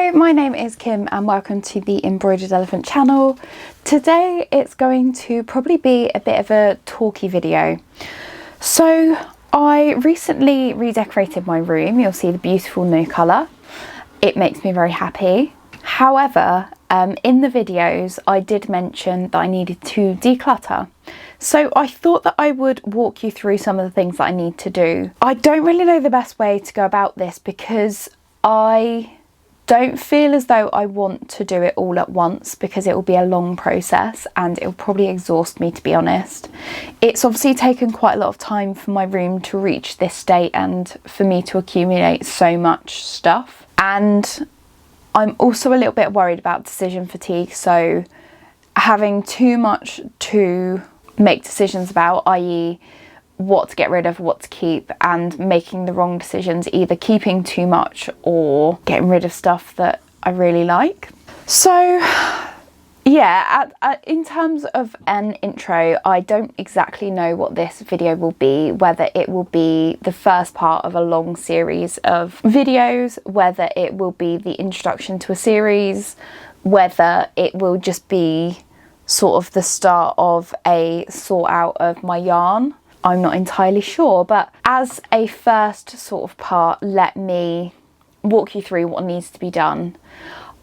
Hello, my name is Kim and welcome to the Embroidered Elephant channel. Today it's going to probably be a bit of a talky video. So I recently redecorated my room. You'll see the beautiful new colour. It makes me very happy. However, in the videos I did mention that I needed to declutter. So I thought that I would walk you through some of the things that I need to do. I don't really know the best way to go about this because I don't feel as though I want to do it all at once because it will be a long process and it will probably exhaust me, to be honest. It's obviously taken quite a lot of time for my room to reach this state and for me to accumulate so much stuff. And I'm also a little bit worried about decision fatigue, so having too much to make decisions about, i.e. what to get rid of, what to keep, and making the wrong decisions, either keeping too much or getting rid of stuff that I really like. So yeah, in terms of an intro, I don't exactly know what this video will be, whether it will be the first part of a long series of videos, whether it will be the introduction to a series, whether it will just be sort of the start of a sort out of my yarn. I'm not entirely sure, but as a first sort of part, let me walk you through what needs to be done.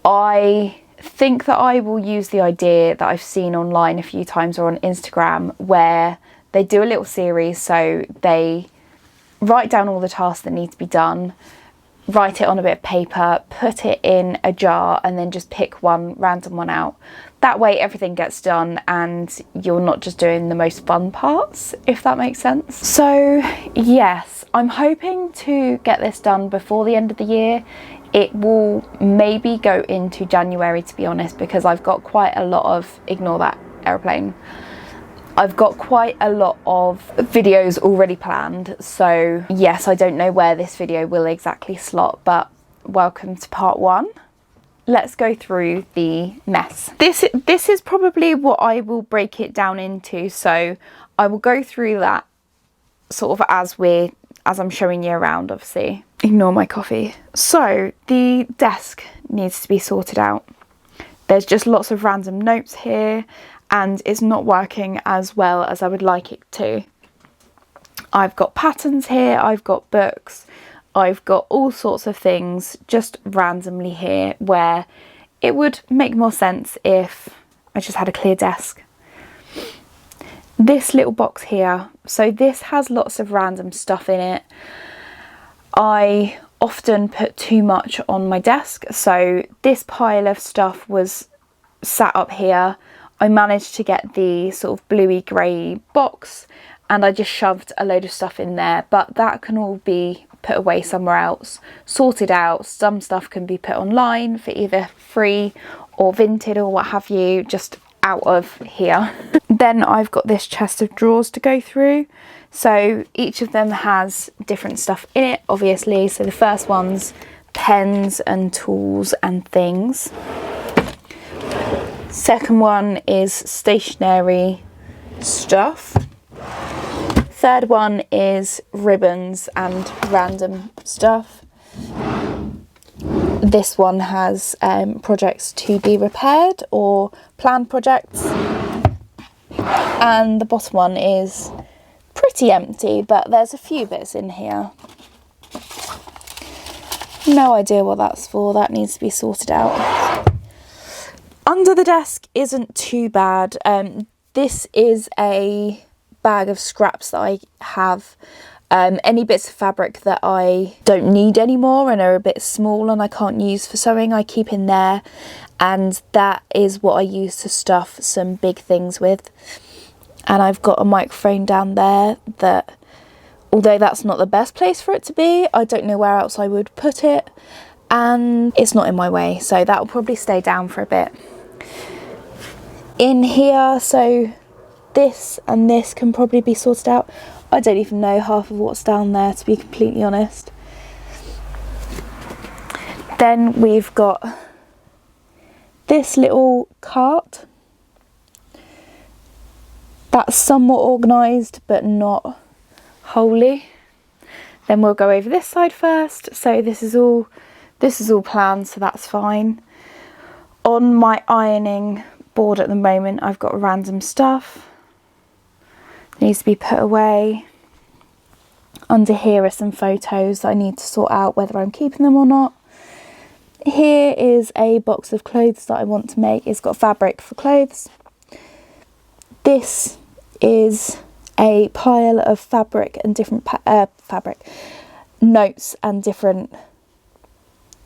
I think that I will use the idea that I've seen online a few times or on Instagram where they do a little series, so they write down all the tasks that need to be done, write it on a bit of paper, put it in a jar, and then just pick one random one out. That way everything gets done and you're not just doing the most fun parts, if that makes sense. So yes, I'm hoping to get this done before the end of the year. It will maybe go into January, to be honest, because I've got quite a lot of, ignore that aeroplane, I've got quite a lot of videos already planned. So yes, I don't know where this video will exactly slot, but welcome to part one. Let's go through the mess. This is probably what I will break it down into. So I will go through that sort of as I'm showing you around, obviously. Ignore my coffee. So the desk needs to be sorted out. There's just lots of random notes here and it's not working as well as I would like it to. I've got patterns here, I've got books, I've got all sorts of things just randomly here where it would make more sense if I just had a clear desk. This little box here, so this has lots of random stuff in it. I often put too much on my desk, so this pile of stuff was sat up here. I managed to get the sort of bluey grey box and I just shoved a load of stuff in there, but that can all be put away somewhere else, sorted out. Some stuff can be put online for either free or Vinted or what have you, just out of here. Then I've got this chest of drawers to go through. So each of them has different stuff in it, obviously. So the first one's pens and tools and things. Second one is stationery stuff. Third one is ribbons and random stuff. This one has projects to be repaired or planned projects. And the bottom one is pretty empty, but there's a few bits in here. No idea what that's for, that needs to be sorted out. Under the desk isn't too bad. This is a bag of scraps that I have. Any bits of fabric that I don't need anymore and are a bit small and I can't use for sewing, I keep in there, and that is what I use to stuff some big things with. And I've got a microphone down there that, although that's not the best place for it to be, I don't know where else I would put it, and it's not in my way, so that will probably stay down for a bit. In here, so this and this can probably be sorted out. I don't even know half of what's down there, to be completely honest. Then we've got this little cart. That's somewhat organised, but not wholly. Then we'll go over this side first. So this is all this is all planned, so that's fine. On my ironing board at the moment, I've got random stuff that needs to be put away. Under here are some photos that I need to sort out whether I'm keeping them or not. Here is a box of clothes that I want to make. It's got fabric for clothes. This is a pile of fabric and different notes and different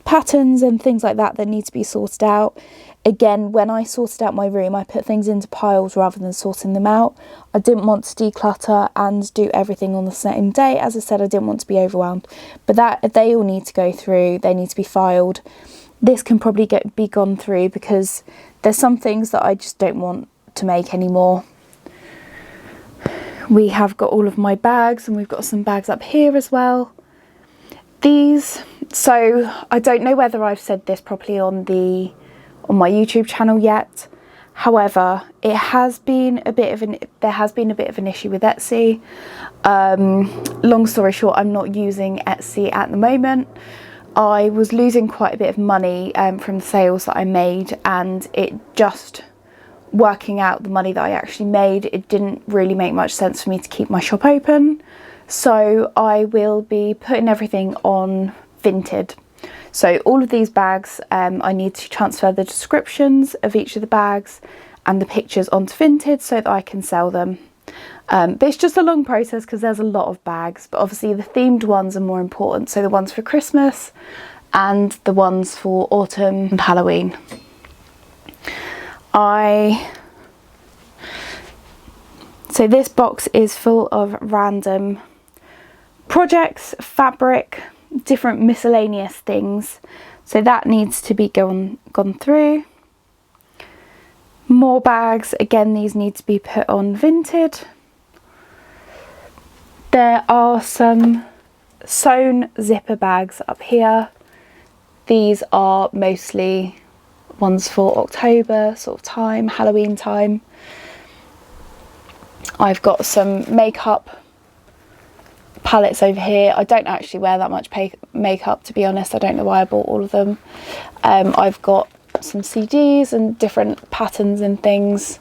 patterns and things like that that need to be sorted out. Again, when I sorted out my room, I put things into piles rather than sorting them out. I didn't want to declutter and do everything on the same day. As I said, I didn't want to be overwhelmed, but that they all need to go through. They need to be filed. This can probably be gone through because there's some things that I just don't want to make anymore. We have got all of my bags, and we've got some bags up here as well. So I don't know whether I've said this properly on my YouTube channel yet. However, there has been a bit of an issue with Etsy. Long story short, I'm not using Etsy at the moment. I was losing quite a bit of money from the sales that I made, and it just working out the money that I actually made, it didn't really make much sense for me to keep my shop open. So I will be putting everything on Vinted. So all of these bags, I need to transfer the descriptions of each of the bags and the pictures onto Vinted so that I can sell them. But it's just a long process because there's a lot of bags, but obviously the themed ones are more important. So the ones for Christmas and the ones for autumn and Halloween. So this box is full of random projects, fabric, different miscellaneous things. So that needs to be gone through. More bags, again, these need to be put on Vinted. There are some sewn zipper bags up here. These are mostly ones for October sort of time, Halloween time. I've got some makeup palettes over here. I don't actually wear that much makeup, to be honest. I don't know why I bought all of them. I've got some CDs and different patterns and things.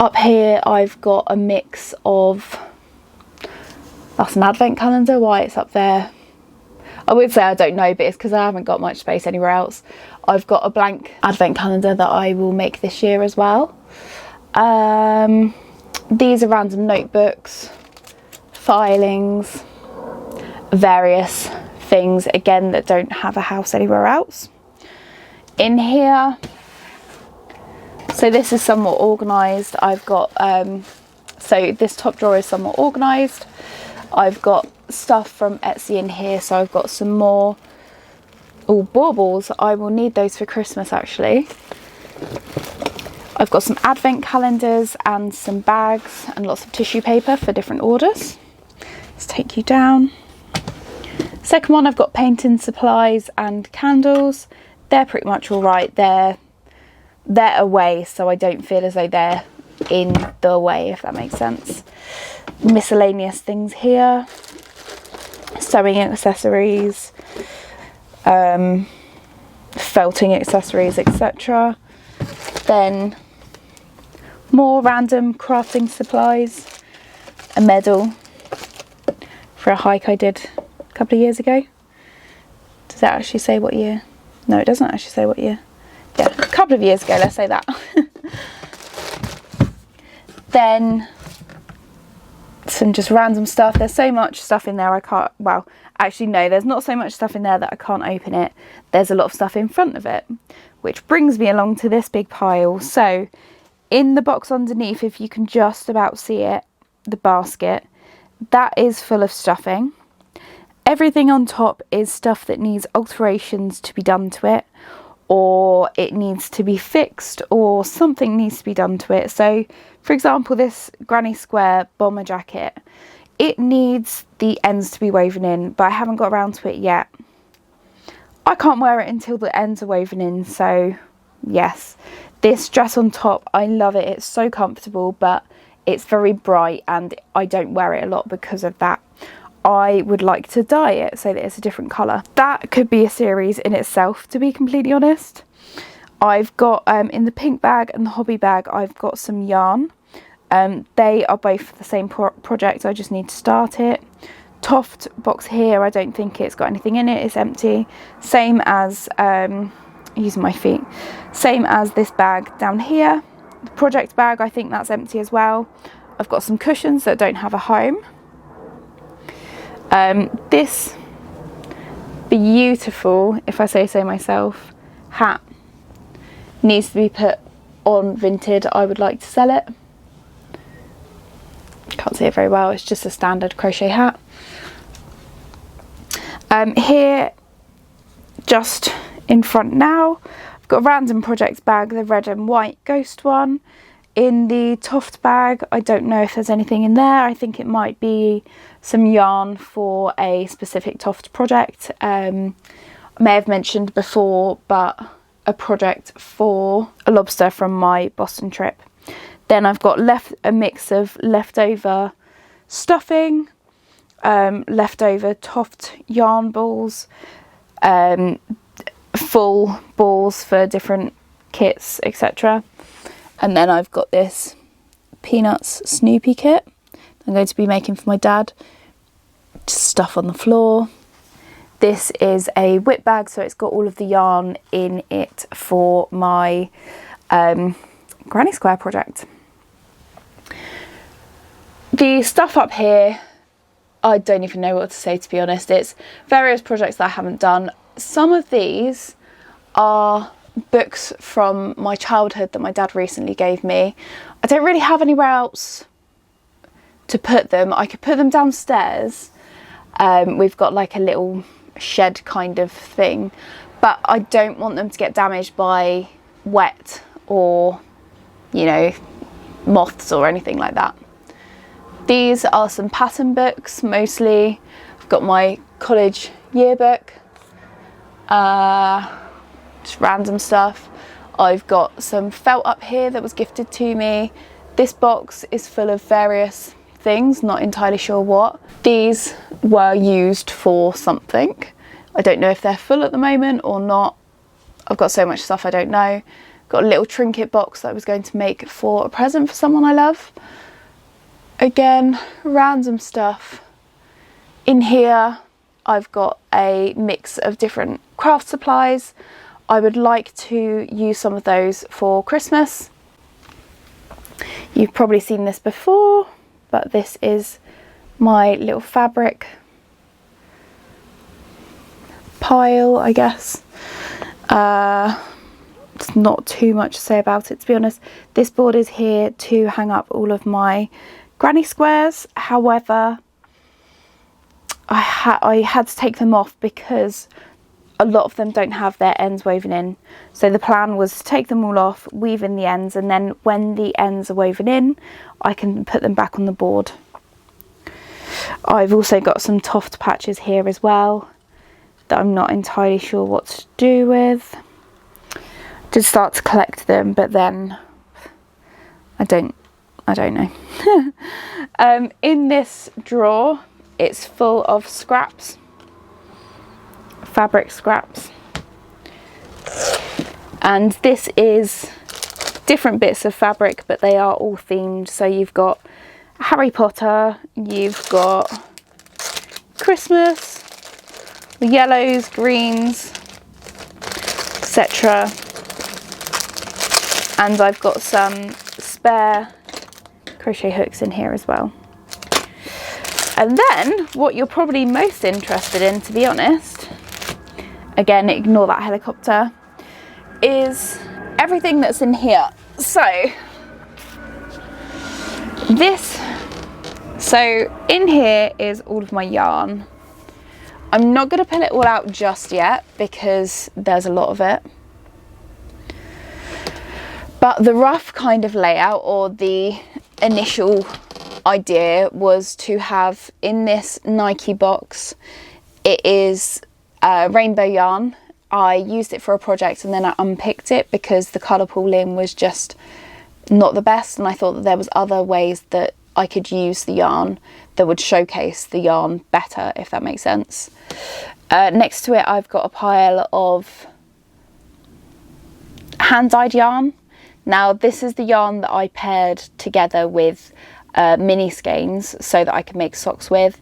Up here I've got a mix of, that's an advent calendar, why it's up there I would say I don't know, but it's because I haven't got much space anywhere else. I've got a blank advent calendar that I will make this year as well. These are random notebooks, filings, various things, again, that don't have a house anywhere else. In here, so this is somewhat organised. I've got, so this top drawer is somewhat organised. I've got stuff from Etsy in here, so I've got some more baubles. I will need those for Christmas actually. I've got some advent calendars and some bags and lots of tissue paper for different orders. Let's take you down. Second one, I've got painting supplies and candles. They're pretty much all right. They're away, so I don't feel as though they're in the way, if that makes sense. Miscellaneous things here, sewing accessories, felting accessories, etc. Then more random crafting supplies, a medal for a hike I did a couple of years ago. Does that actually say what year? No, it doesn't actually say what year. Yeah, a couple of years ago, let's say that. Then some just random stuff. There's so much stuff in there I can't, well, actually no, there's not so much stuff in there that I can't open it. There's a lot of stuff in front of it, which brings me along to this big pile. So in the box underneath, if you can just about see it, the basket, that is full of stuffing. Everything on top is stuff that needs alterations to be done to it, or it needs to be fixed, or something needs to be done to it. So for example, this granny square bomber jacket, it needs the ends to be woven in, but I haven't got around to it yet. I can't wear it until the ends are woven in, so yes. This dress on top, I love it. It's so comfortable, but it's very bright and I don't wear it a lot because of that. I would like to dye it so that it's a different colour. That could be a series in itself, to be completely honest. I've got in the pink bag and the hobby bag, I've got some yarn. They are both the same project, I just need to start it. Toft box here, I don't think it's got anything in it, it's empty. Same as, using my feet, same as this bag down here. The project bag, I think that's empty as well. I've got some cushions that don't have a home. This beautiful, if I say so myself, hat needs to be put on Vinted. I would like to sell it. Can't see it very well, it's just a standard crochet hat. Here, just in front now, I've got a random projects bag, the red and white ghost one. In the Toft bag, I don't know if there's anything in there. I think it might be some yarn for a specific Toft project. I may have mentioned before, but a project for a lobster from my Boston trip. Then I've got a mix of leftover stuffing, leftover Toft yarn balls, full balls for different kits, etc. And then I've got this Peanuts Snoopy kit I'm going to be making for my dad. Just stuff on the floor. This is a whip bag, so it's got all of the yarn in it for my granny square project. The stuff up here, I don't even know what to say, to be honest. It's various projects that I haven't done. Some of these are books from my childhood that my dad recently gave me. I don't really have anywhere else to put them. I could put them downstairs. We've got like a little shed kind of thing, but I don't want them to get damaged by wet or, you know, moths or anything like that. These are some pattern books mostly. I've got my college yearbook, just random stuff. I've got some felt up here that was gifted to me. This box is full of various things, not entirely sure what. These were used for something. I don't know if they're full at the moment or not. I've got so much stuff I don't know. Got a little trinket box that I was going to make for a present for someone I love. Again, random stuff. In here I've got a mix of different craft supplies. I would like to use some of those for Christmas. You've probably seen this before, but this is my little fabric pile, I guess. It's not too much to say about it, to be honest. This board is here to hang up all of my granny squares. However, I had to take them off because a lot of them don't have their ends woven in. So the plan was to take them all off, weave in the ends, and then when the ends are woven in, I can put them back on the board. I've also got some Toft patches here as well that I'm not entirely sure what to do with. Did start to collect them, but then I don't know. In this drawer, it's full of scraps, fabric scraps, and this is different bits of fabric, but they are all themed. So you've got Harry Potter, you've got Christmas, the yellows, greens, etc. And I've got some spare crochet hooks in here as well. And then what you're probably most interested in, to be honest, again, ignore that helicopter, is everything that's in here. So in here is all of my yarn. I'm not going to pull it all out just yet because there's a lot of it. But the rough kind of layout, or the initial idea, was to have in this Nike box, it is rainbow yarn. I used it for a project and then I unpicked it because the colour pooling was just not the best, and I thought that there was other ways that I could use the yarn that would showcase the yarn better, if that makes sense. Next to it, I've got a pile of hand-dyed yarn. Now, this is the yarn that I paired together with mini skeins so that I can make socks with.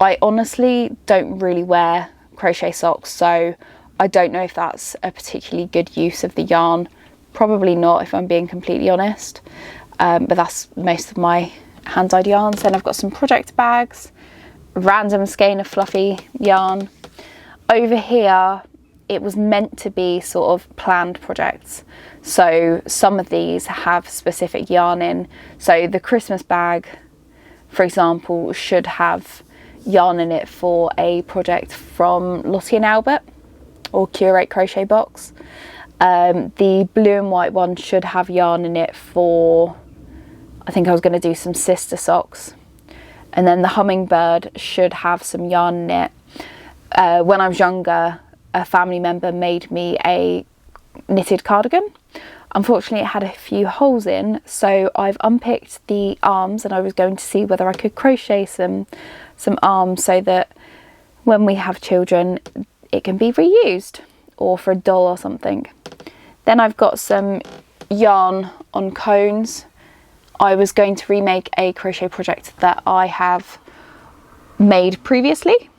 I honestly don't really wear crochet socks, so I don't know if that's a particularly good use of the yarn. Probably not, if I'm being completely honest. But that's most of my hand-dyed yarns. Then I've got some project bags, a random skein of fluffy yarn. Over here, it was meant to be sort of planned projects. So some of these have specific yarn in. So the Christmas bag, for example, should have yarn in it for a project from Lottie and Albert or Curate Crochet Box. The blue and white one should have yarn in it for, I think I was going to do some sister socks. And then the hummingbird should have some yarn in it. When I was younger, a family member made me a knitted cardigan. Unfortunately, it had a few holes in, so I've unpicked the arms and I was going to see whether I could crochet some arms so that when we have children, it can be reused, or for a doll or something. Then I've got some yarn on cones. I was going to remake a crochet project that I have made previously,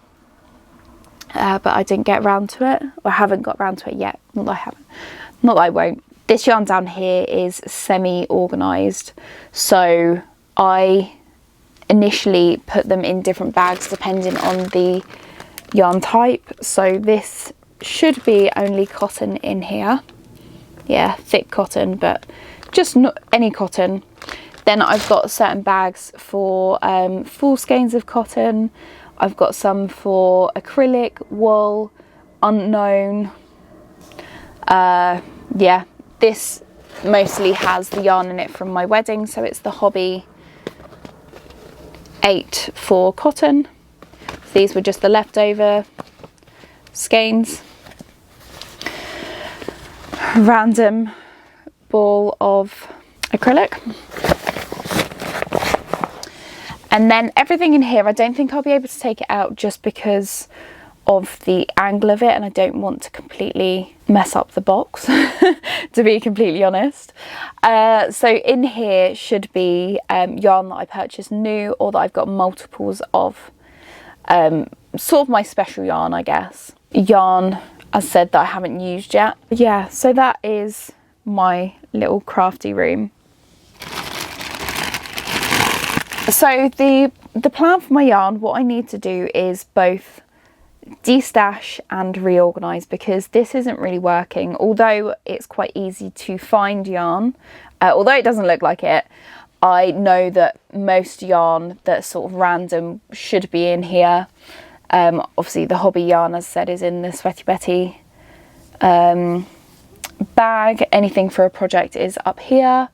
but I didn't get around to it, or haven't got around to it yet. Not that I haven't, not that I won't. This yarn down here is semi-organised, so I initially put them in different bags depending on the yarn type. So this should be only cotton in here. Yeah, thick cotton, but just not any cotton. Then I've got certain bags for full skeins of cotton. I've got some for acrylic, wool, unknown. Yeah, this mostly has the yarn in it from my wedding, so it's the Hobby 8 for cotton. So these were just the leftover skeins. Random ball of acrylic. And then everything in here, I don't think I'll be able to take it out just because of the angle of it, and I don't want to completely mess up the box, to be completely honest. So in here should be yarn that I purchased new or that I've got multiples of. Sort of my special yarn, I guess. Yarn, as said, that I haven't used yet. Yeah, so that is my little crafty room. So the plan for my yarn, what I need to do is both destash and reorganize, because this isn't really working. Although it's quite easy to find yarn, although it doesn't look like it, I know that most yarn that's sort of random should be in here. Obviously the hobby yarn, as I said, is in the Sweaty Betty bag. Anything for a project is up here,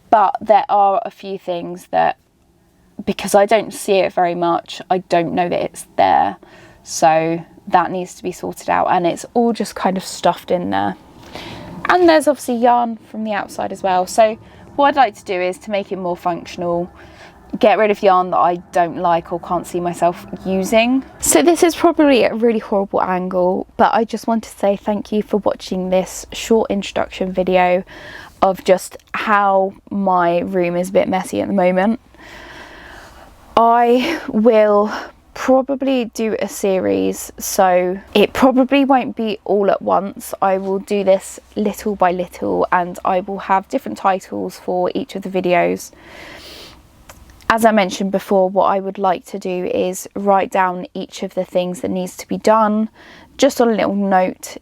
but there are a few things that, because I don't see it very much, I don't know that it's there. So that needs to be sorted out, and it's all just kind of stuffed in there. And there's obviously yarn from the outside as well. So what I'd like to do is to make it more functional, get rid of yarn that I don't like or can't see myself using. So this is probably a really horrible angle, but I just want to say thank you for watching this short introduction video of just how my room is a bit messy at the moment. I will probably do a series, so it probably won't be all at once. I will do this little by little, and I will have different titles for each of the videos. As I mentioned before, what I would like to do is write down each of the things that needs to be done just on a little note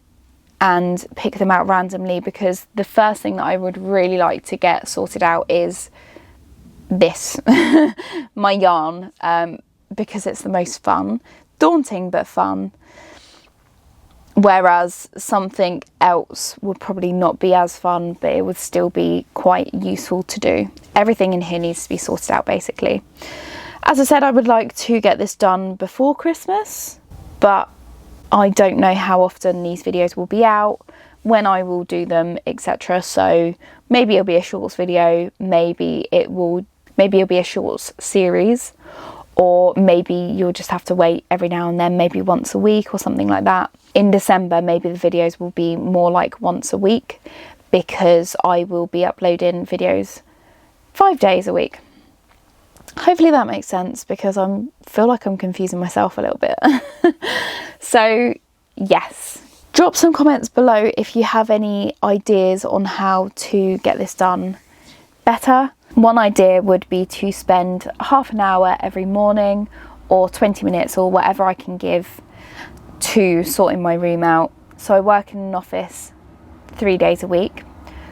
and pick them out randomly, because the first thing that I would really like to get sorted out is this, my yarn, because it's the most fun. Daunting but fun. Whereas something else would probably not be as fun, but it would still be quite useful to do. Everything in here needs to be sorted out, basically. As I said, I would like to get this done before Christmas, but I don't know how often these videos will be out, when I will do them, etc. So maybe it'll be a shorts video, maybe it will maybe it'll be a short series, or maybe you'll just have to wait every now and then, maybe once a week or something like that. In December, maybe the videos will be more like once a week, because I will be uploading videos 5 days a week. Hopefully that makes sense, because I feel like I'm confusing myself a little bit. So yes, drop some comments below if you have any ideas on how to get this done better. One idea would be to spend half an hour every morning, or 20 minutes, or whatever I can give, to sorting my room out. So I work in an office 3 days a week,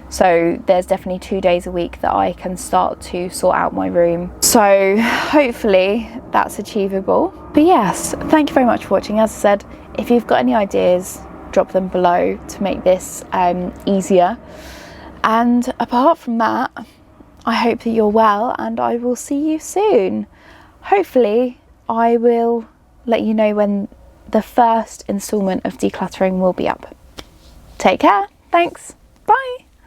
so there's definitely 2 days a week that I can start to sort out my room. So hopefully that's achievable. But yes, thank you very much for watching. As I said, if you've got any ideas, drop them below to make this easier. And apart from that, I hope that you're well, and I will see you soon. Hopefully I will let you know when the first instalment of decluttering will be up. Take care. Thanks. Bye.